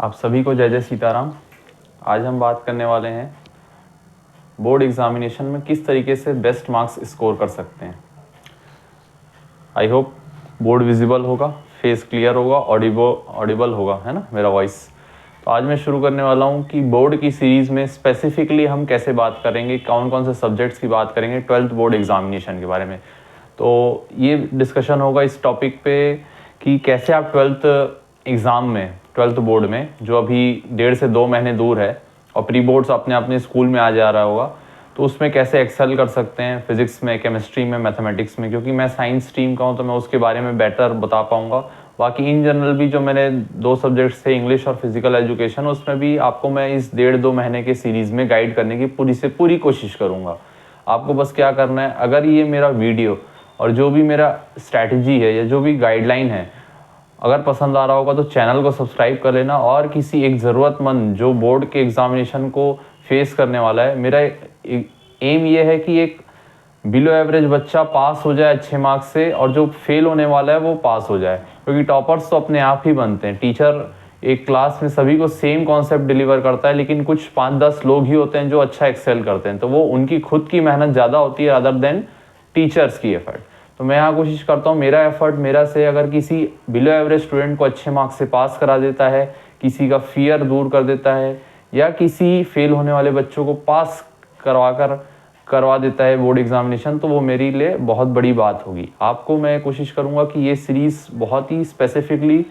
आप सभी को जय जय सीताराम। आज हम बात करने वाले हैं बोर्ड एग्जामिनेशन में किस तरीके से बेस्ट मार्क्स स्कोर कर सकते हैं। आई होप बोर्ड विजिबल होगा, फेस क्लियर होगा, ऑडिबल होगा, है ना मेरा वॉइस। तो आज मैं शुरू करने वाला हूं कि बोर्ड की सीरीज़ में स्पेसिफिकली हम कैसे बात करेंगे, कौन कौन से सब्जेक्ट्स की बात करेंगे 12th बोर्ड एग्जामिनेशन के बारे में। तो ये डिस्कशन होगा इस टॉपिक पे कि कैसे आप 12th बोर्ड में, जो अभी 1.5 से 2 महीने दूर है और प्री बोर्ड्स अपने अपने स्कूल में आ जा रहा होगा, तो उसमें कैसे एक्सेल कर सकते हैं फिजिक्स में, केमिस्ट्री में, मैथमेटिक्स में। क्योंकि मैं साइंस स्ट्रीम का हूँ तो मैं उसके बारे में बेटर बता पाऊँगा। बाकी इन जनरल भी जो मैंने 2 सब्जेक्ट्स थे, इंग्लिश और फिजिकल एजुकेशन, उसमें भी आपको मैं इस 1.5-2 महीने के सीरीज़ में गाइड करने की पूरी से पूरी कोशिश करूँगा। आपको बस क्या करना है, अगर ये मेरा वीडियो और जो भी मेरा स्ट्रैटेजी है या जो भी गाइडलाइन है अगर पसंद आ रहा होगा तो चैनल को सब्सक्राइब कर लेना। और किसी एक ज़रूरतमंद जो बोर्ड के एग्ज़ामिनेशन को फेस करने वाला है, मेरा एम ये है कि एक बिलो एवरेज बच्चा पास हो जाए अच्छे मार्क्स से, और जो फेल होने वाला है वो पास हो जाए। क्योंकि टॉपर्स तो अपने आप ही बनते हैं। टीचर एक क्लास में सभी को सेम कॉन्सेप्ट डिलीवर करता है, लेकिन कुछ 5-10 लोग ही होते हैं जो अच्छा एक्सेल करते हैं। तो वो उनकी खुद की मेहनत ज़्यादा होती है अदर देन टीचर्स की एफर्ट। तो मैं यहाँ कोशिश करता हूँ मेरा एफर्ट मेरा से अगर किसी बिलो एवरेज स्टूडेंट को अच्छे मार्क्स से पास करा देता है, किसी का फियर दूर कर देता है, या किसी फेल होने वाले बच्चों को पास करवा देता है बोर्ड एग्जामिनेशन, तो वो मेरे लिए बहुत बड़ी बात होगी। आपको मैं कोशिश करूँगा कि ये सीरीज़ बहुत ही स्पेसिफिकली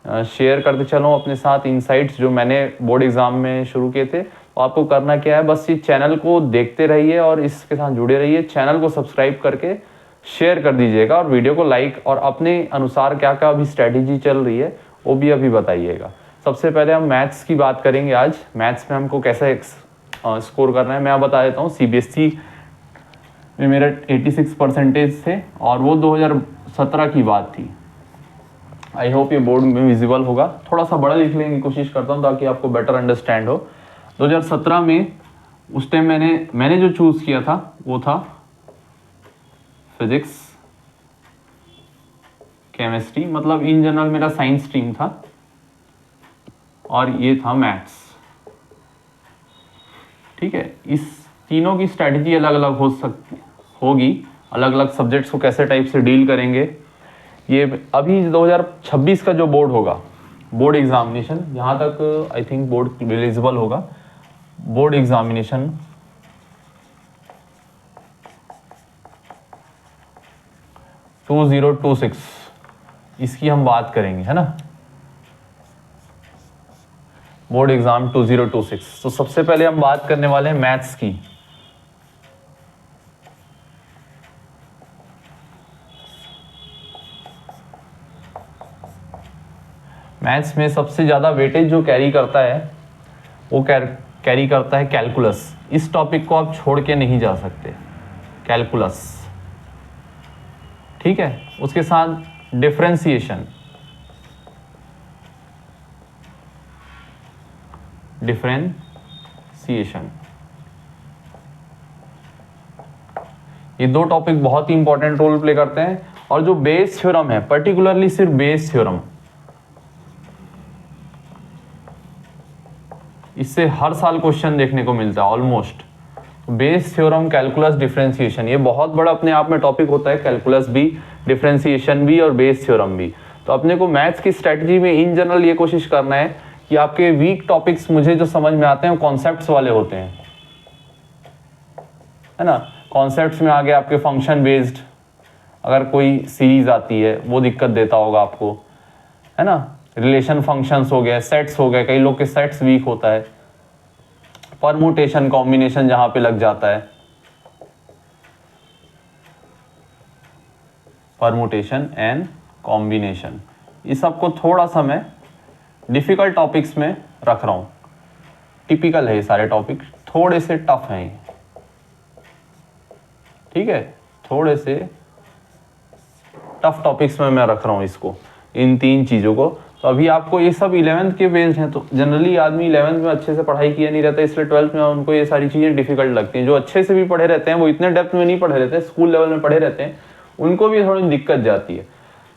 शेयर करते चलूँ अपने साथ इनसाइट्स जो मैंने बोर्ड एग्ज़ाम में शुरू किए थे। तो आपको करना क्या है, बस ये चैनल को देखते रहिए और इसके साथ जुड़े रहिए। चैनल को सब्सक्राइब करके शेयर कर दीजिएगा और वीडियो को लाइक, और अपने अनुसार क्या क्या अभी स्ट्रैटेजी चल रही है वो भी अभी बताइएगा। सबसे पहले हम मैथ्स की बात करेंगे आज। मैथ्स में हमको कैसे स्कोर करना है मैं आप बता देता हूँ। CBSE में मेरा 86% थे और वो 2017 की बात थी। आई होप ये बोर्ड में विजिबल होगा। थोड़ा सा बड़ा लिख लेने की कोशिश करता हूँ ताकि आपको बेटर अंडरस्टैंड हो। 2017 में उस टाइम मैंने जो चूज़ किया था वो था फिजिक्स, केमिस्ट्री, मतलब इन जनरल मेरा साइंस स्ट्रीम था, और ये था मैथ्स। ठीक है, इस तीनों की स्ट्रैटेजी अलग अलग होगी। अलग अलग सब्जेक्ट्स को कैसे टाइप से डील करेंगे, ये अभी 2026 का जो बोर्ड होगा, बोर्ड एग्जामिनेशन, जहाँ तक आई थिंक बोर्ड रिलीजेबल होगा, बोर्ड एग्जामिनेशन 2026, इसकी हम बात करेंगे, है ना। Board exam 2026। तो सबसे पहले हम बात करने वाले हैं मैथ्स की। मैथ्स में सबसे ज़्यादा वेटेज जो कैरी करता है वो कैरी करता है कैलकुलस। इस टॉपिक को आप छोड़ के नहीं जा सकते, कैलकुलस। ठीक है, उसके साथ डिफरेंशिएशन, ये 2 टॉपिक बहुत ही इंपॉर्टेंट रोल प्ले करते हैं। और जो बेस थ्योरम है, पर्टिकुलरली सिर्फ बेस थ्योरम, इससे हर साल क्वेश्चन देखने को मिलता है almost. Bayes theorem, calculus, differentiation, ये बहुत बड़ा अपने आप में टॉपिक होता है। कैलकुलस भी, डिफरेंशिएशन भी और बेस थ्योरम भी। तो अपने को मैथ्स की स्ट्रैटेजी में इन जनरल ये कोशिश करना है कि आपके वीक टॉपिक्स मुझे जो समझ में आते हैं वो कॉन्सेप्ट्स वाले होते हैं, है ना। कॉन्सेप्ट्स में आगे आपके फंक्शन बेस्ड अगर कोई सीरीज आती है वो दिक्कत देता होगा आपको, है ना। रिलेशन फंक्शंस हो गए, सेट्स हो गए, कई लोग के सेट्स वीक होता है। परमुटेशन, कॉम्बिनेशन जहां पे लग जाता है, परमुटेशन एंड कॉम्बिनेशन, इस सबको थोड़ा सा मैं डिफिकल्ट टॉपिक्स में रख रहा हूं। टिपिकल है ये सारे टॉपिक, थोड़े से टफ हैं ये, ठीक है, थोड़े से टफ टॉपिक्स में मैं रख रहा हूं इसको, इन 3 चीजों को। तो अभी आपको ये सब 11th के बेस्ड हैं। तो जनरली आदमी 11th में अच्छे से पढ़ाई किया नहीं रहता, इसलिए 12th में उनको ये सारी चीज़ें डिफिकल्ट लगती हैं। जो अच्छे से भी पढ़े रहते हैं वो इतने डेप्थ में नहीं पढ़े रहते, स्कूल लेवल में पढ़े रहते हैं, उनको भी थोड़ी दिक्कत जाती है।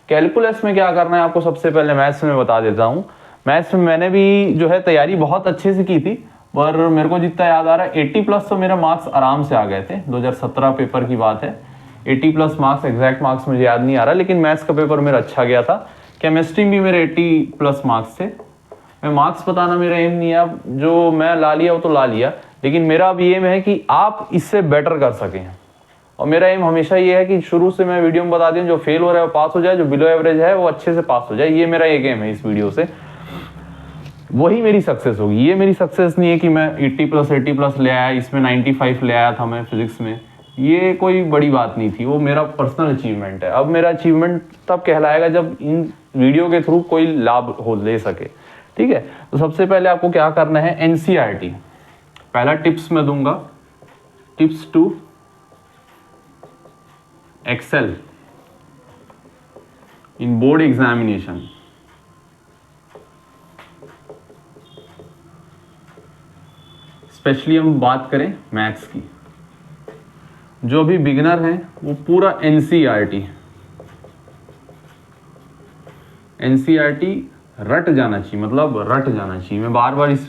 कैलकुलस में क्या करना है आपको, सबसे पहले मैथ्स में बता देता हूँ। मैथ्स में मैंने भी जो है तैयारी बहुत अच्छे से की थी, पर मेरे को जितना याद आ रहा है 80 प्लस तो मेरे मार्क्स आराम से आ गए थे। 2017 पेपर की बात है, 80 प्लस मार्क्स, एग्जैक्ट मार्क्स मुझे याद नहीं आ रहा, लेकिन मैथ्स का पेपर मेरा अच्छा गया था। केमिस्ट्री भी मेरे 80 प्लस मार्क्स थे। मैं मार्क्स बताना मेरा एम नहीं है, अब जो मैं ला लिया वो तो ला लिया, लेकिन मेरा अब एम है कि आप इससे बेटर कर सकें। और मेरा एम हमेशा ये है कि शुरू से मैं वीडियो में बता दूं, जो फेल हो रहा है वो पास हो जाए, जो बिलो एवरेज है वो अच्छे से पास हो जाए। ये मेरा एक एम है इस वीडियो से, वही मेरी सक्सेस होगी। ये मेरी सक्सेस नहीं है कि मैं 80 प्लस ले आया, इसमें 95 ले आया था मैं फिजिक्स में, ये कोई बड़ी बात नहीं थी, वो मेरा पर्सनल अचीवमेंट है। अब मेरा अचीवमेंट तब कहलाएगा जब इन वीडियो के थ्रू कोई लाभ हो ले सके। ठीक है, तो सबसे पहले आपको क्या करना है, एनसीईआरटी पहला टिप्स मैं दूंगा, tips to excel in board examination. Especially हम बात करें मैथ्स की, जो भी बिगिनर हैं वो पूरा एनसीईआरटी रट जाना चाहिए, मतलब रट जाना चाहिए। मैं बार बार इस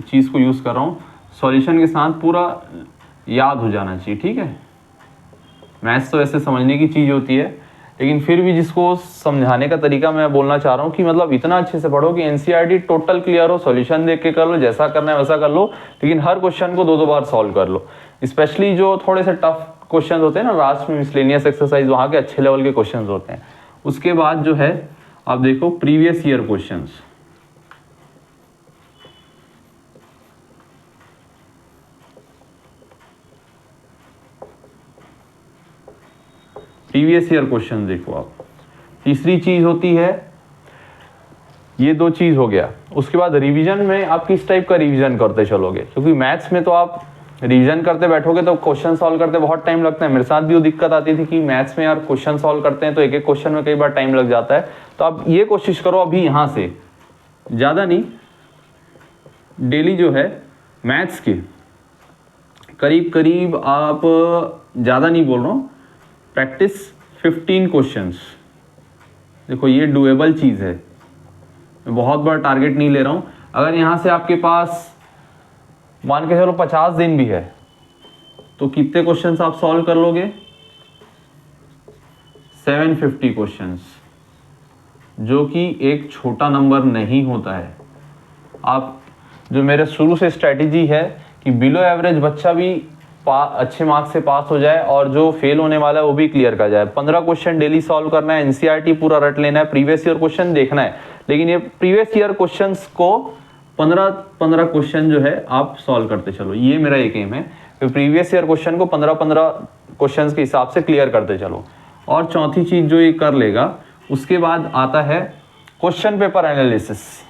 चीज़ को यूज़ कर रहा हूँ, सॉल्यूशन के साथ पूरा याद हो जाना चाहिए। ठीक है, मैथ्स तो ऐसे समझने की चीज़ होती है, लेकिन फिर भी जिसको समझाने का तरीका मैं बोलना चाह रहा हूँ कि मतलब इतना अच्छे से पढ़ो कि एनसीईआरटी टोटल क्लियर हो, सॉल्यूशन देख के कर लो, जैसा करना है वैसा कर लो, लेकिन हर क्वेश्चन को 2-2 बार सॉल्व कर लो। स्पेशली जो थोड़े से टफ क्वेश्चन होते हैं ना लास्ट में, मिसलेनियस एक्सरसाइज, वहाँ के अच्छे लेवल के क्वेश्चन होते हैं। उसके बाद जो है आप देखो previous year questions, previous year question देखो आप। तीसरी चीज होती है, ये 2 चीज हो गया। उसके बाद रिवीजन में आप किस टाइप का रिवीजन करते चलोगे, क्योंकि मैथ्स में तो आप रिवीजन करते बैठोगे तो क्वेश्चन सॉल्व करते बहुत टाइम लगता है। मेरे साथ भी वो दिक्कत आती थी कि मैथ्स में यार क्वेश्चन सॉल्व करते हैं तो एक एक क्वेश्चन में कई बार टाइम लग जाता है। तो आप ये कोशिश करो अभी यहाँ से, ज़्यादा नहीं, डेली जो है मैथ्स के करीब करीब, आप ज़्यादा नहीं बोल रहा हूँ, प्रैक्टिस 15 क्वेश्चंस। देखो ये डुएबल चीज़ है, मैं बहुत बड़ा टारगेट नहीं ले रहा हूँ। अगर यहाँ से आपके पास मान के चलो 50 दिन भी है तो कितने क्वेश्चंस आप सॉल्व कर लोगे, 750 क्वेश्चंस, जो कि एक छोटा नंबर नहीं होता है। आप जो मेरे शुरू से स्ट्रैटेजी है कि बिलो एवरेज बच्चा भी अच्छे मार्क्स से पास हो जाए और जो फेल होने वाला है वो भी क्लियर कर जाए। 15 क्वेश्चन डेली सॉल्व करना है, एनसीईआरटी पूरा रट लेना है, प्रीवियस ईयर क्वेश्चन देखना है, लेकिन ये प्रीवियस ईयर क्वेश्चंस को 15 क्वेश्चन जो है आप सॉल्व करते चलो। ये मेरा एक एम है कि प्रीवियस ईयर क्वेश्चन को 15 क्वेश्चन के हिसाब से क्लियर करते चलो। और चौथी चीज जो ये कर लेगा, उसके बाद आता है question paper analysis.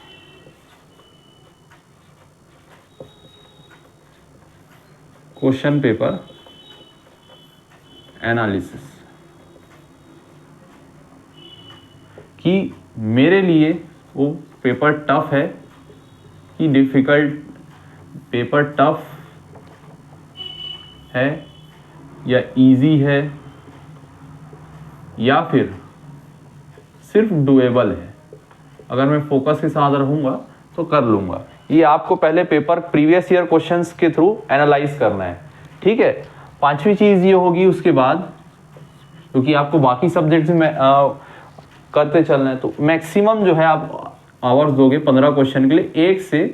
Question paper analysis कि मेरे लिए वो पेपर टफ है कि डिफिकल्ट, पेपर टफ है या इजी है या फिर सिर्फ डुएबल है। अगर मैं फोकस के साथ रहूँगा तो कर लूँगा। ये आपको पहले पेपर प्रीवियस ईयर क्वेश्चंस के थ्रू एनालाइज करना है। ठीक है, 5वीं चीज़ ये होगी उसके बाद, क्योंकि आपको बाकी सब्जेक्ट्स में करते चलना है, तो मैक्सिमम जो है आप आवर्स दोगे 15 क्वेश्चन के लिए, 1 से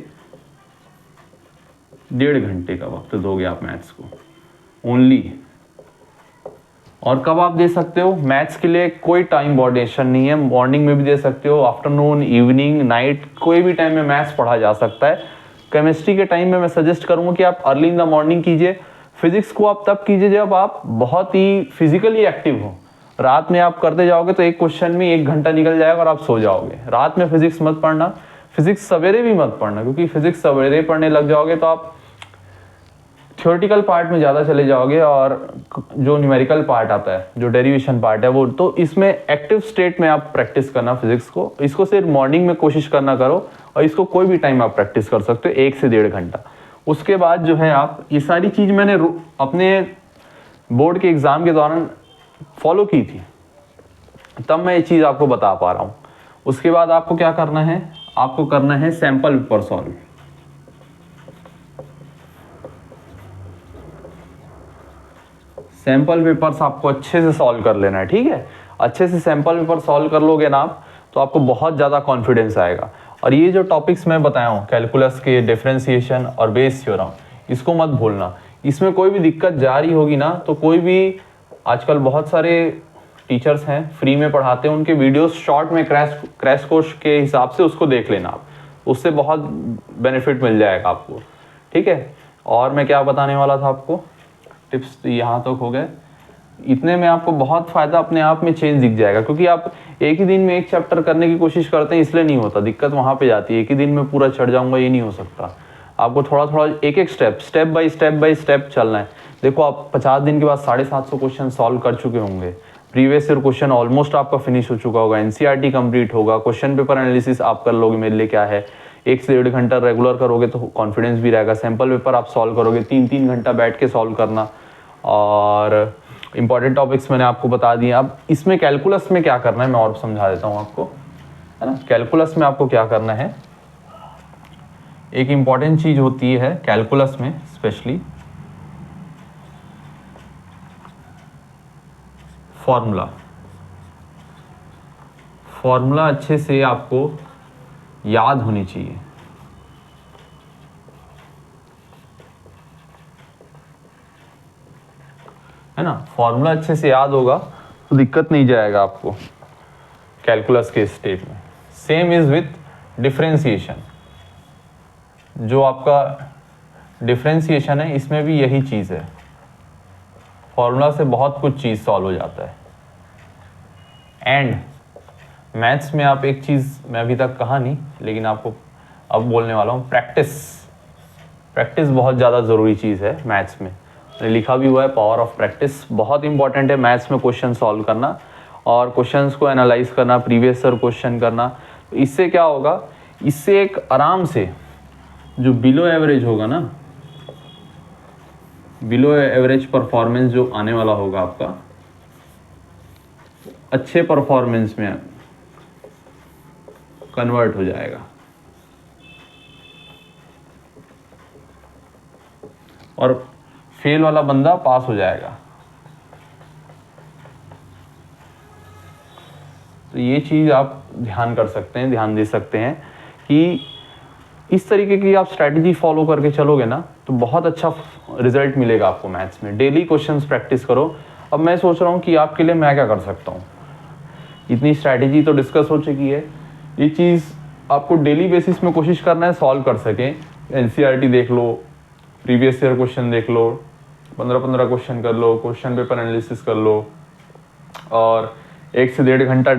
1.5 घंटे का वक्त दोगे आप मैथ्स को ओनली। और कब आप दे सकते हो मैथ्स के लिए, कोई टाइम बॉर्डेशन नहीं है, मॉर्निंग में भी दे सकते हो, आफ्टरनून, इवनिंग, नाइट, कोई भी टाइम में मैथ्स पढ़ा जा सकता है। केमिस्ट्री के टाइम में मैं सजेस्ट करूंगा कि आप अर्ली इन द मॉर्निंग कीजिए। फिजिक्स को आप तब कीजिए जब आप बहुत ही फिजिकली एक्टिव हो। रात में आप करते जाओगे तो एक क्वेश्चन में 1 घंटा निकल जाएगा और आप सो जाओगे। रात में फिजिक्स मत पढ़ना, फिजिक्स सवेरे भी मत पढ़ना, क्योंकि फिजिक्स सवेरे पढ़ने लग जाओगे तो आप थ्योरेटिकल पार्ट में ज़्यादा चले जाओगे और जो न्यूमेरिकल पार्ट आता है, जो डेरिवेशन पार्ट है वो, तो इसमें एक्टिव स्टेट में आप प्रैक्टिस करना फिजिक्स को। इसको सिर्फ मॉर्निंग में कोशिश करना करो और इसको कोई भी टाइम आप प्रैक्टिस कर सकते हो, 1 से 1.5 घंटा। उसके बाद जो है आप, ये सारी चीज़ मैंने अपने बोर्ड के एग्ज़ाम के दौरान फॉलो की थी, तब मैं ये चीज़ आपको बता पा रहा हूँ। उसके बाद आपको क्या करना है, आपको करना है sample paper solve. Sample papers आपको अच्छे से सॉल्व कर लेना है, ठीक है। अच्छे से सैंपल पेपर सॉल्व कर लोगे ना आप, तो आपको बहुत ज़्यादा कॉन्फिडेंस आएगा। और ये जो टॉपिक्स मैं बताया हूँ कैलकुलस के, डिफरेंशिएशन और बेस थ्योरम, इसको मत भूलना। इसमें कोई भी दिक्कत जा रही होगी ना, तो कोई भी, आजकल बहुत सारे टीचर्स हैं फ्री में पढ़ाते हैं, उनके वीडियोस शॉर्ट में क्रैश कोर्स के हिसाब से उसको देख लेना आप, उससे बहुत बेनिफिट मिल जाएगा आपको, ठीक है। और मैं क्या बताने वाला था आपको, टिप्स यहाँ तक हो गए। इतने में आपको बहुत फ़ायदा अपने आप में चेंज दिख जाएगा, क्योंकि आप एक ही दिन में एक चैप्टर करने की कोशिश करते हैं, इसलिए नहीं होता, दिक्कत वहाँ पे जाती है। एक ही दिन में पूरा चढ़ जाऊँगा, ये नहीं हो सकता। आपको थोड़ा थोड़ा एक एक स्टेप बाय स्टेप चलना है। देखो आप 50 दिन के बाद 750 क्वेश्चन सॉल्व कर चुके होंगे, प्रीवियस ईयर क्वेश्चन ऑलमोस्ट आपका फिनिश हो चुका होगा, एनसीईआरटी कंप्लीट होगा, क्वेश्चन पेपर एनालिसिस आप कर लोगे, मेरे लिए क्या है, 1 से 1.5 घंटा रेगुलर करोगे तो कॉन्फिडेंस भी रहेगा। सैंपल पेपर आप सॉल्व करोगे, 3-3 घंटा बैठ के सॉल्व करना। और इंपॉर्टेंट टॉपिक्स मैंने आपको बता दिए। अब इसमें कैलकुलस में क्या करना है मैं और समझा देता हूँ आपको, है ना। कैलकुलस में आपको क्या करना है, एक इम्पॉर्टेंट चीज़ होती है कैलकुलस में स्पेशली फॉर्मूला अच्छे से आपको याद होनी चाहिए, है ना। फॉर्मूला अच्छे से याद होगा तो दिक्कत नहीं जाएगा आपको कैलकुलस के स्टेट में। सेम इज विथ डिफरेंशिएशन, जो आपका डिफरेंशिएशन है इसमें भी यही चीज़ है, फॉर्मूला से बहुत कुछ चीज़ सॉल्व हो जाता है। एंड मैथ्स में आप एक चीज़ मैं अभी तक कहा नहीं, लेकिन आपको अब बोलने वाला हूँ, प्रैक्टिस बहुत ज़्यादा ज़रूरी चीज़ है मैथ्स में। मैंने लिखा भी हुआ है, पावर ऑफ प्रैक्टिस बहुत इंपॉर्टेंट है मैथ्स में। क्वेश्चन सॉल्व करना और क्वेश्चंस को एनालाइज करना, प्रीवियस ईयर क्वेश्चन करना, तो इससे क्या होगा, इससे एक आराम से जो बिलो एवरेज होगा ना, बिलो एवरेज परफॉर्मेंस जो आने वाला होगा आपका, अच्छे परफॉर्मेंस में कन्वर्ट हो जाएगा। और फेल वाला बंदा पास हो जाएगा। तो ये चीज़ आप ध्यान कर सकते हैं, ध्यान दे सकते हैं कि इस तरीके की आप स्ट्रैटेजी फॉलो करके चलोगे ना, तो बहुत अच्छा रिजल्ट मिलेगा आपको मैथ्स में। डेली क्वेश्चंस प्रैक्टिस करो। अब मैं सोच रहा हूँ कि आपके लिए मैं क्या कर सकता हूँ, इतनी स्ट्रैटेजी तो डिस्कस हो चुकी है, ये चीज़ आपको डेली बेसिस में कोशिश करना है सॉल्व कर सकें। एनसीईआरटी देख लो, प्रीवियस ईयर क्वेश्चन देख लो, 15-15 क्वेश्चन कर लो, क्वेश्चन पेपर एनालिसिस कर लो, और 1 से 1.5 घंटा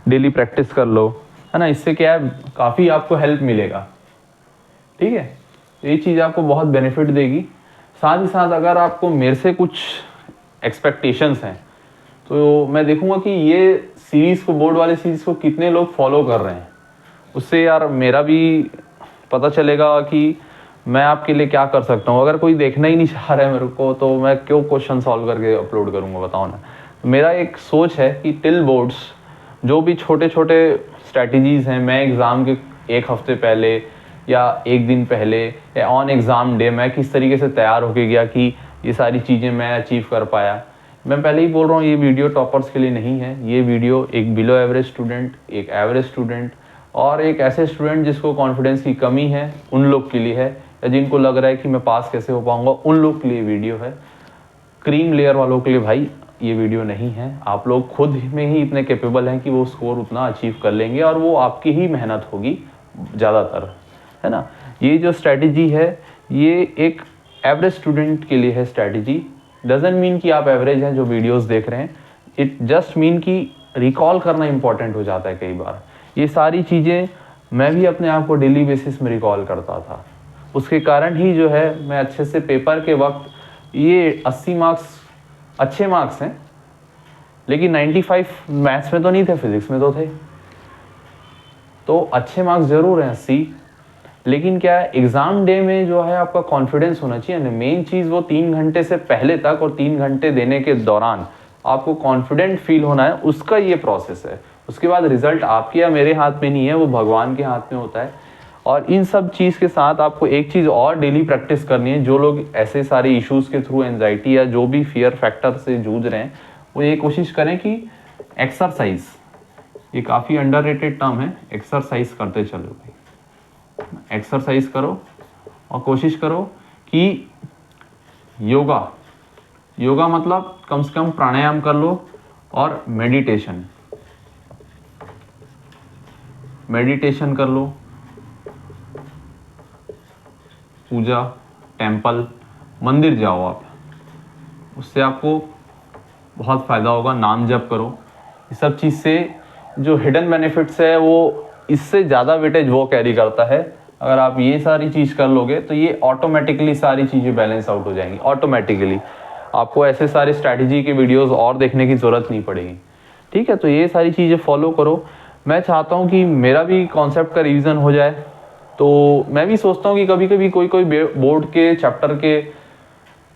डेली प्रैक्टिस कर लो, है ना। इससे क्या है, काफ़ी आपको हेल्प मिलेगा, ठीक है। ये चीज़ आपको बहुत बेनिफिट देगी। साथ ही साथ अगर आपको मेरे से कुछ एक्सपेक्टेशंस हैं, तो मैं देखूंगा कि ये सीरीज़ को, बोर्ड वाले सीरीज़ को कितने लोग फॉलो कर रहे हैं। उससे यार मेरा भी पता चलेगा कि मैं आपके लिए क्या कर सकता हूँ। अगर कोई देखना ही नहीं चाह रहा है मेरे को, तो मैं क्यों क्वेश्चन सॉल्व करके अपलोड करूँगा, बताओ ना। तो मेरा एक सोच है कि टिल बोर्ड्स जो भी छोटे छोटे स्ट्रैटेजीज़ हैं, मैं एग्ज़ाम के 1 हफ्ते पहले या 1 दिन पहले या ऑन एग्ज़ाम डे मैं किस तरीके से तैयार होके गया कि ये सारी चीज़ें मैं अचीव कर पाया। मैं पहले ही बोल रहा हूँ, ये वीडियो टॉपर्स के लिए नहीं है, ये वीडियो एक बिलो एवरेज स्टूडेंट, एक एवरेज स्टूडेंट और एक ऐसे स्टूडेंट जिसको कॉन्फिडेंस की कमी है, उन लोग के लिए है, या जिनको लग रहा है कि मैं पास कैसे हो पाऊँगा, उन लोग के लिए वीडियो है। क्रीम लेयर वालों के लिए भाई ये वीडियो नहीं है। आप लोग खुद में ही इतने कैपेबल हैं कि वो स्कोर उतना अचीव कर लेंगे, और वो आपकी ही मेहनत होगी ज़्यादातर, है ना। ये जो स्ट्रैटेजी है, ये एक एवरेज स्टूडेंट के लिए है स्ट्रैटेजी। डजंट मीन कि आप एवरेज हैं जो वीडियोस देख रहे हैं, इट जस्ट मीन कि रिकॉल करना इंपॉर्टेंट हो जाता है कई बार। ये सारी चीज़ें मैं भी अपने आप को डेली बेसिस में रिकॉल करता था, उसके कारण ही जो है मैं अच्छे से पेपर के वक्त, ये 80 मार्क्स अच्छे मार्क्स हैं, लेकिन 95 मैथ्स में तो नहीं थे, फिजिक्स में तो थे, तो अच्छे मार्क्स ज़रूर हैं 80। लेकिन क्या है, एग्ज़ाम डे में जो है आपका कॉन्फिडेंस होना चाहिए। मेन चीज़ वो 3 घंटे से पहले तक और 3 घंटे देने के दौरान आपको कॉन्फिडेंट फील होना है, उसका ये प्रोसेस है। उसके बाद रिजल्ट आपके या मेरे हाथ में नहीं है, वो भगवान के हाथ में होता है। और इन सब चीज़ के साथ आपको एक चीज़ और डेली प्रैक्टिस करनी है। जो लोग ऐसे सारे इश्यूज़ के थ्रू, एंजाइटी या जो भी फियर फैक्टर से जूझ रहे हैं, वो ये कोशिश करें कि एक्सरसाइज, ये काफ़ी अंडररेटेड टर्म है, एक्सरसाइज करते चलो भाई, एक्सरसाइज करो और कोशिश करो कि योगा मतलब कम से कम प्राणायाम कर लो, और मेडिटेशन कर लो, पूजा, टेम्पल, मंदिर जाओ आप, उससे आपको बहुत फ़ायदा होगा। नाम जप करो, इस सब चीज़ से जो हिडन बेनिफिट्स है वो इससे ज़्यादा वेटेज वो कैरी करता है। अगर आप ये सारी चीज़ कर लोगे तो ये ऑटोमेटिकली सारी चीज़ें बैलेंस आउट हो जाएंगी, ऑटोमेटिकली। आपको ऐसे सारे स्ट्रैटेजी के वीडियोस और देखने की ज़रूरत नहीं पड़ेगी, ठीक है। तो ये सारी चीज़ें फॉलो करो। मैं चाहता हूँ कि मेरा भी कॉन्सेप्ट का रिवीजन हो जाए, तो मैं भी सोचता हूँ कि कभी कभी कोई बोर्ड के चैप्टर के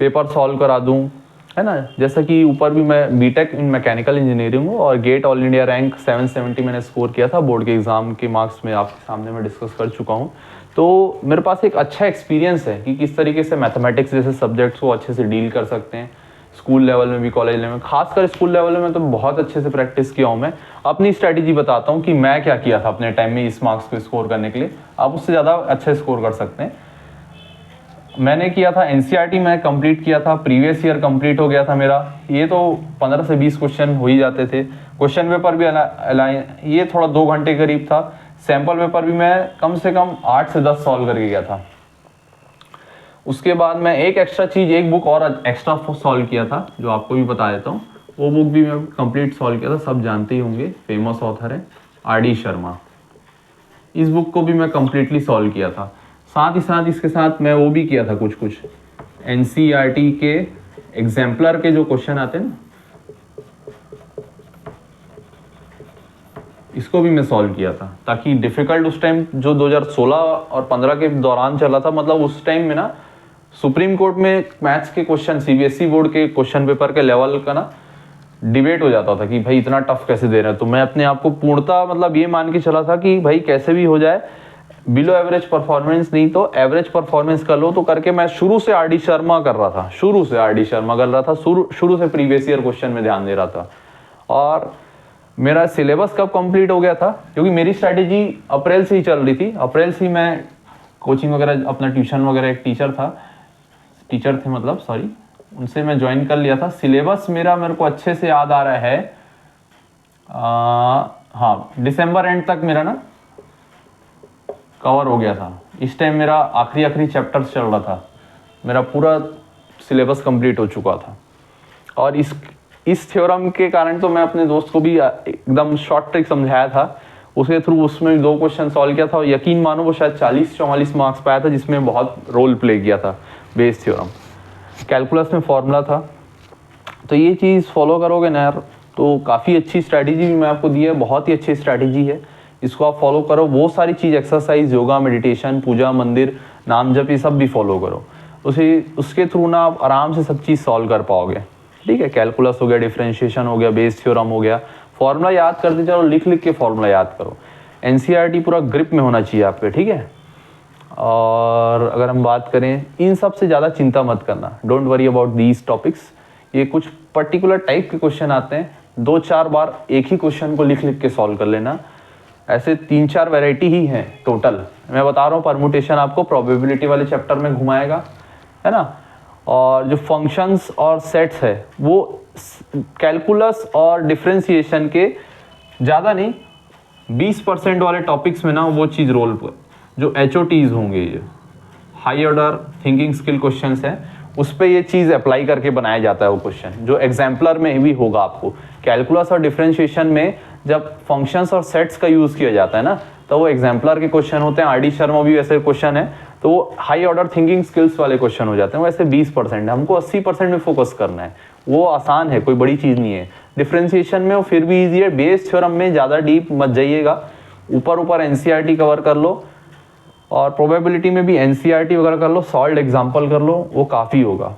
पेपर सॉल्व करा दूँ, है ना। जैसा कि ऊपर भी मैं बीटेक इन मैकेनिकल इंजीनियरिंग हूँ और गेट ऑल इंडिया रैंक 770 मैंने स्कोर किया था बोर्ड के एग्ज़ाम के मार्क्स में, आपके सामने मैं डिस्कस कर चुका हूँ। तो मेरे पास एक अच्छा एक्सपीरियंस है कि किस तरीके से मैथमेटिक्स जैसे सब्जेक्ट्स को अच्छे से डील कर सकते हैं, स्कूल लेवल में भी, कॉलेज लेवल में, खासकर स्कूल लेवल में तो बहुत अच्छे से प्रैक्टिस किया हूँ। मैं अपनी स्ट्रैटेजी बताता हूँ कि मैं क्या किया था अपने टाइम में इस मार्क्स को स्कोर करने के लिए, आप उससे ज़्यादा अच्छा स्कोर कर सकते हैं। मैंने किया था एनसीईआरटी में कंप्लीट किया था, प्रीवियस ईयर कंप्लीट हो गया था मेरा। ये तो 15 से 20 क्वेश्चन हो ही जाते थे। क्वेश्चन पेपर भी ये थोड़ा 2 घंटे करीब था। सैम्पल पेपर भी मैं कम से कम 8 से 10 सॉल्व करके गया था। उसके बाद मैं एक एक्स्ट्रा चीज़, एक बुक और एक्स्ट्रा सॉल्व किया था, जो आपको भी बता देता हूँ। वो बुक भी मैं कंप्लीट सॉल्व किया था, सब जानते ही होंगे, फेमस ऑथर है आर.डी. शर्मा। इस बुक को भी मैं कंप्लीटली सॉल्व किया था। साथ ही साथ इसके साथ मैं वो भी किया था कुछ एनसीईआरटी के एग्जाम्पलर के जो क्वेश्चन आते हैं ना, इसको भी मैं सॉल्व किया था, ताकि डिफ़िकल्ट उस टाइम जो 2016 और 15 के दौरान चला था, मतलब उस टाइम में ना सुप्रीम कोर्ट में मैथ्स के क्वेश्चन, सीबीएसई बोर्ड के क्वेश्चन पेपर के लेवल का ना डिबेट हो जाता था कि भाई इतना टफ कैसे दे रहे हैं। तो मैं अपने आप को पूर्णतः मतलब ये मान के चला था कि भाई कैसे भी हो जाए, बिलो एवरेज परफॉर्मेंस नहीं तो एवरेज परफॉर्मेंस कर लो। तो करके मैं शुरू से आर.डी. शर्मा कर रहा था, शुरू से प्रीवियस ईयर क्वेश्चन में ध्यान दे रहा था। और मेरा सिलेबस कब कंप्लीट हो गया था, क्योंकि मेरी स्ट्रैटेजी अप्रैल से ही चल रही थी। अप्रैल से ही मैं कोचिंग वगैरह, अपना ट्यूशन वगैरह, एक टीचर थे मतलब, सॉरी, उनसे मैं ज्वाइन कर लिया था। सिलेबस मेरे को अच्छे से याद आ रहा है, हाँ, दिसंबर एंड तक मेरा ना कवर हो गया था। इस टाइम मेरा आखिरी चैप्टर्स चल रहा था, मेरा पूरा सिलेबस कंप्लीट हो चुका था। और इस थ्योरम के कारण तो मैं अपने दोस्त को भी एकदम शॉर्ट ट्रिक समझाया था, उसके थ्रू उसमें भी 2 क्वेश्चन सॉल्व किया था। और यकीन मानो वो शायद 40-44 मार्क्स पाया था, जिसमें बहुत रोल प्ले किया था बेस थ्योरम। कैलकुलस में फॉर्मूला था। तो ये चीज़ फॉलो करोगे ना यार, तो काफ़ी अच्छी स्ट्रैटेजी भी मैं आपको दी है, बहुत ही अच्छी स्ट्रैटेजी है। इसको आप फॉलो करो, वो सारी चीज़, एक्सरसाइज, योगा, मेडिटेशन, पूजा, मंदिर, नाम जप, ये सब भी फॉलो करो। उसके थ्रू ना आप आराम से सब चीज़ सॉल्व कर पाओगे, ठीक है। कैलकुलस हो गया, डिफरेंशिएशन हो गया, बेस थ्योरम हो गया, फॉर्मूला याद करते चलो, लिख के फॉर्मूला याद करो। एनसीईआरटी पूरा ग्रिप में होना चाहिए आप पे, ठीक है। और अगर हम बात करें, इन सब से ज़्यादा चिंता मत करना, don't worry about these topics. ये कुछ पर्टिकुलर टाइप के क्वेश्चन आते हैं, 2-4 बार एक ही क्वेश्चन को लिख के सॉल्व कर लेना। ऐसे 3-4 वैरायटी ही हैं टोटल, मैं बता रहा हूँ। परमुटेशन आपको प्रोबेबिलिटी वाले चैप्टर में घुमाएगा, है ना। और जो फंक्शंस और सेट्स है, वो कैलकुलस और डिफरेंशिएशन के ज़्यादा नहीं, 20% वाले टॉपिक्स में ना वो चीज़ रोल पर, जो HOTs होंगे, ये high order thinking skill questions हैं, उस पर ये चीज़ अप्लाई करके बनाया जाता है वो क्वेश्चन, जो एग्जाम्पलर में भी होगा आपको। कैलकुलस और डिफरेंशिएशन में जब फंक्शंस और सेट्स का यूज़ किया जाता है ना, तो वो एग्जाम्पलर के क्वेश्चन होते हैं। आर.डी. शर्मा भी वैसे क्वेश्चन है, तो वो हाई ऑर्डर थिंकिंग स्किल्स वाले क्वेश्चन हो जाते हैं। वैसे 20% है, हमको 80% में फोकस करना है। वो आसान है, कोई बड़ी चीज़ नहीं है। डिफरेंशिएशन में वो फिर भी ईजी है। बेस थ्योरम में ज़्यादा डीप मत जाइएगा, ऊपर एनसीईआरटी कवर कर लो, और प्रोबेबिलिटी में भी एनसीईआरटी वगैरह कर लो, सॉल्व एग्जाम्पल कर लो, वो काफ़ी होगा।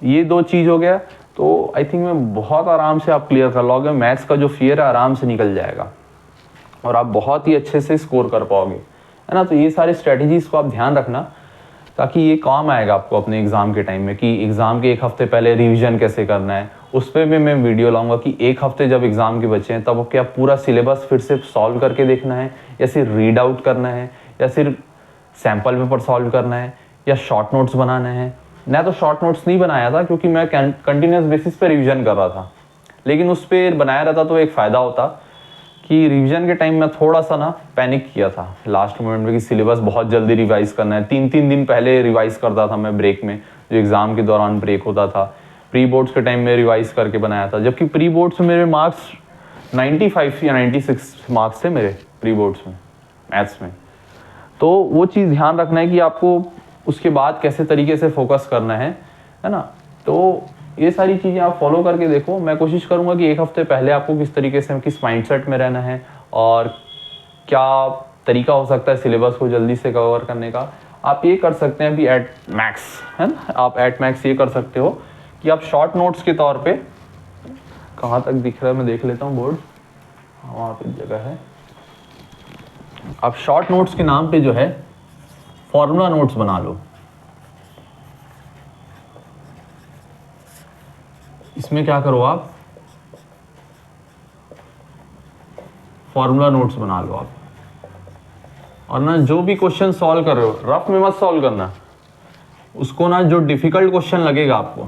ये 2 चीज़ हो गया, तो आई थिंक मैं बहुत आराम से आप क्लियर कर लोगे। मैथ्स का जो फियर है आराम से निकल जाएगा। और आप बहुत ही अच्छे से स्कोर कर पाओगे, है ना। तो ये सारी स्ट्रेटजीज़ को आप ध्यान रखना, ताकि ये काम आएगा आपको अपने एग्ज़ाम के टाइम में, कि एग्ज़ाम के 1 हफ्ते पहले रिवीजन कैसे करना है। उस पर भी मैं वीडियो लाऊंगा कि 1 हफ्ते जब एग्ज़ाम के बचे हैं तब क्या पूरा सिलेबस फिर से सॉल्व करके देखना है, या सिर्फ रीड आउट करना है, या सिर्फ सैम्पल पेपर सॉल्व करना है, या शॉर्ट नोट्स बनाना है। मैं तो शॉर्ट नोट्स नहीं बनाया था क्योंकि मैं कंटिन्यूस बेसिस पे रिवीजन कर रहा था, लेकिन उस पर बनाया रहता तो एक फ़ायदा होता कि रिवीजन के टाइम में थोड़ा सा ना पैनिक किया था लास्ट मोमेंट में, कि सिलेबस बहुत जल्दी रिवाइज करना है। 3-3 दिन पहले रिवाइज करता था मैं ब्रेक में, जो एग्ज़ाम के दौरान ब्रेक होता था। प्री बोर्ड्स के टाइम में रिवाइज करके बनाया था, जबकि प्री बोर्ड्स में मेरे मार्क्स 95 या 96 मार्क्स थे मेरे प्री बोर्ड्स में मैथ्स में। तो वो चीज़ ध्यान रखना है कि आपको उसके बाद कैसे तरीके से फोकस करना है ना। तो ये सारी चीज़ें आप फॉलो करके देखो। मैं कोशिश करूँगा कि 1 हफ्ते पहले आपको किस तरीके से, किस माइंडसेट में रहना है और क्या तरीका हो सकता है सिलेबस को जल्दी से कवर करने का। आप ये कर सकते हैं अभी एट मैक्स, है ना। आप एट मैक्स ये कर सकते हो कि आप शॉर्ट नोट्स के तौर पे, कहाँ तक दिख रहा है मैं देख लेता हूँ बोर्ड, वहाँ पे जगह है। आप शॉर्ट नोट्स के नाम पे जो है फॉर्मूला नोट्स बना लो। इसमें क्या करो, आप फॉर्मूला नोट्स बना लो आप, और ना जो भी क्वेश्चन सॉल्व कर रहे हो रफ में मत सॉल्व करना उसको, ना जो डिफिकल्ट क्वेश्चन लगेगा आपको,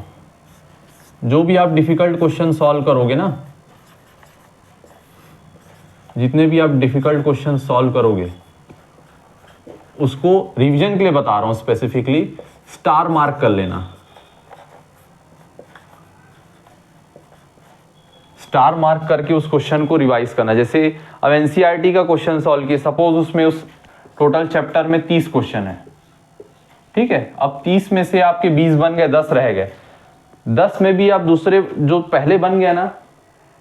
जो भी आप डिफिकल्ट क्वेश्चन सॉल्व करोगे ना, जितने भी आप डिफिकल्ट क्वेश्चन सॉल्व करोगे उसको रिवीजन के लिए बता रहा हूं स्पेसिफिकली, स्टार मार्क कर लेना। स्टार मार्क करके उस क्वेश्चन को रिवाइज करना। जैसे अब एनसीईआरटी का क्वेश्चन सॉल्व किया, सपोज उसमें उस टोटल चैप्टर में 30 क्वेश्चन है, ठीक है। अब 30 में से आपके 20 बन गए, 10 रह गए। 10 में भी आप दूसरे जो पहले बन गया ना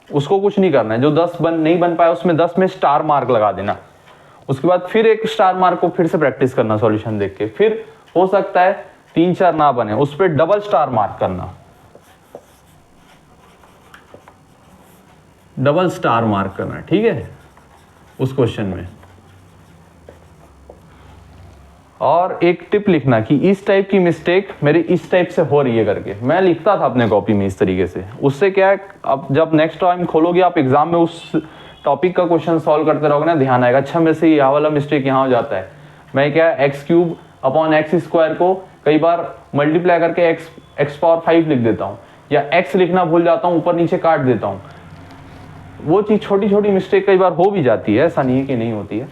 उसको कुछ नहीं करना है, जो 10 नहीं बन पाया उसमें 10 में स्टार मार्क लगा देना। उसके बाद फिर एक स्टार मार्क को फिर से प्रैक्टिस करना सॉल्यूशन देख के। फिर हो सकता है 3-4 ना बने, उस पर डबल स्टार मार्क करना, डबल स्टार मार्क करना, ठीक है, उस क्वेश्चन में। और एक टिप लिखना कि इस टाइप की मिस्टेक मेरी इस टाइप से हो रही है करके। मैं लिखता था अपने कॉपी में इस तरीके से। उससे क्या है, अब जब नेक्स्ट टाइम खोलोगे आप एग्जाम में उस टॉपिक का क्वेश्चन सॉल्व करते रहोगे ना, ध्यान आएगा, अच्छा मेरे से यह वाला मिस्टेक यहाँ हो जाता है। मैं क्या x³ अपॉन x² को कई बार मल्टीप्लाई करके x पावर 5 लिख देता हूँ, या x लिखना भूल जाता हूँ, ऊपर नीचे काट देता हूँ। वो चीज़ छोटी छोटी मिस्टेक कई बार हो भी जाती है, ऐसा नहीं है कि नहीं होती है।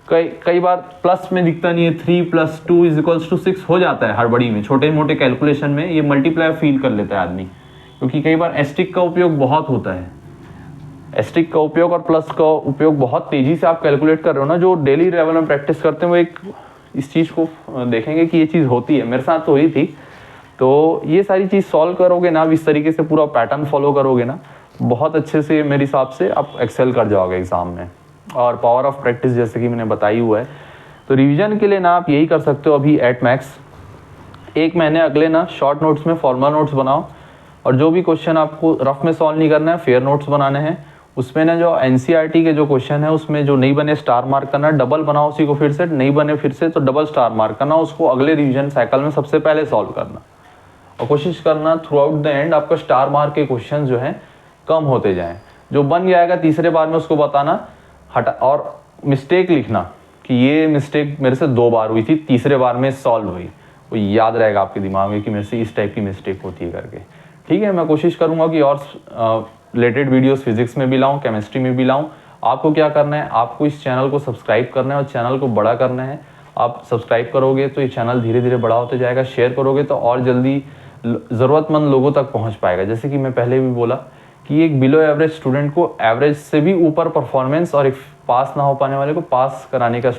कई बार प्लस में दिखता नहीं है, 3 + 2 = 6 हो जाता है हड़बड़ी में, छोटे मोटे कैलकुलेशन में ये मल्टीप्लाई फील कर लेता है आदमी, क्योंकि कई बार एस्टिक का उपयोग बहुत होता है। एस्टिक का उपयोग और प्लस का उपयोग बहुत तेज़ी से आप कैलकुलेट कर रहे हो ना, जो डेली लेवल में प्रैक्टिस करते हैं वो एक इस चीज़ को देखेंगे कि ये चीज़ होती है। मेरे साथ तो हुई थी। तो ये सारी चीज़ सॉल्व करोगे ना, इस तरीके से पूरा पैटर्न फॉलो करोगे ना, बहुत अच्छे से मेरे हिसाब से आप एक्सेल कर जाओगे एग्ज़ाम में। और पावर ऑफ प्रैक्टिस जैसे कि मैंने बताई हुआ है। तो रिवीजन के लिए ना आप यही कर सकते हो अभी एट मैक्स, 1 महीने अगले ना शॉर्ट नोट्स में फॉर्मूला नोट्स बनाओ, और जो भी क्वेश्चन आपको रफ में सॉल्व नहीं करना है, फेयर नोट्स बनाने हैं। उसमें ना जो एनसीईआरटी के जो क्वेश्चन है उसमें जो नहीं बने स्टार मार्क करना, डबल बनाओ उसी को, फिर से नहीं बने फिर से तो डबल स्टार मार्क करना, उसको अगले रिवीजन साइकिल में सबसे पहले सॉल्व करना। और कोशिश करना थ्रू आउट द एंड आपका स्टार मार्क के क्वेश्चन जो हैं कम होते जाएं। जो बन जाएगा तीसरे बार में उसको बताना हटा, और मिस्टेक लिखना कि ये मिस्टेक मेरे से 2 बार हुई थी, तीसरे बार में सॉल्व हुई। वो याद रहेगा आपके दिमाग में कि मेरे से इस टाइप की मिस्टेक होती है करके, ठीक है। मैं कोशिश करूँगा कि और रिलेटेड वीडियोस फिजिक्स में भी लाऊं, केमिस्ट्री में भी लाऊं। आपको क्या करना है, आपको इस चैनल को सब्सक्राइब करना है और चैनल को बड़ा करना है। आप सब्सक्राइब करोगे तो ये चैनल धीरे धीरे बड़ा होते जाएगा, शेयर करोगे तो और जल्दी ज़रूरतमंद लोगों तक पहुंच पाएगा। जैसे कि मैं पहले भी बोला कि एक बिलो एवरेज स्टूडेंट को एवरेज से भी ऊपर परफॉर्मेंस, और एक पास ना हो पाने वाले को पास कराने का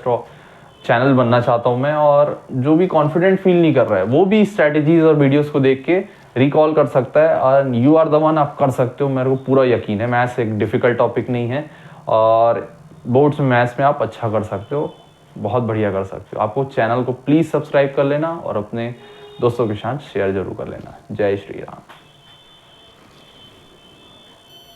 चैनल बनना चाहता हूं मैं। और जो भी कॉन्फिडेंट फील नहीं कर रहा है वो भी स्ट्रैटेजीज और वीडियोस को देख के रिकॉल कर सकता है, और यू आर द वन, आप कर सकते हो, मेरे को पूरा यकीन है। मैथ्स एक डिफ़िकल्ट टॉपिक नहीं है, और बोर्ड्स में मैथ्स में आप अच्छा कर सकते हो, बहुत बढ़िया कर सकते हो। आपको चैनल को प्लीज़ सब्सक्राइब कर लेना और अपने दोस्तों के साथ शेयर जरूर कर लेना। जय श्री राम।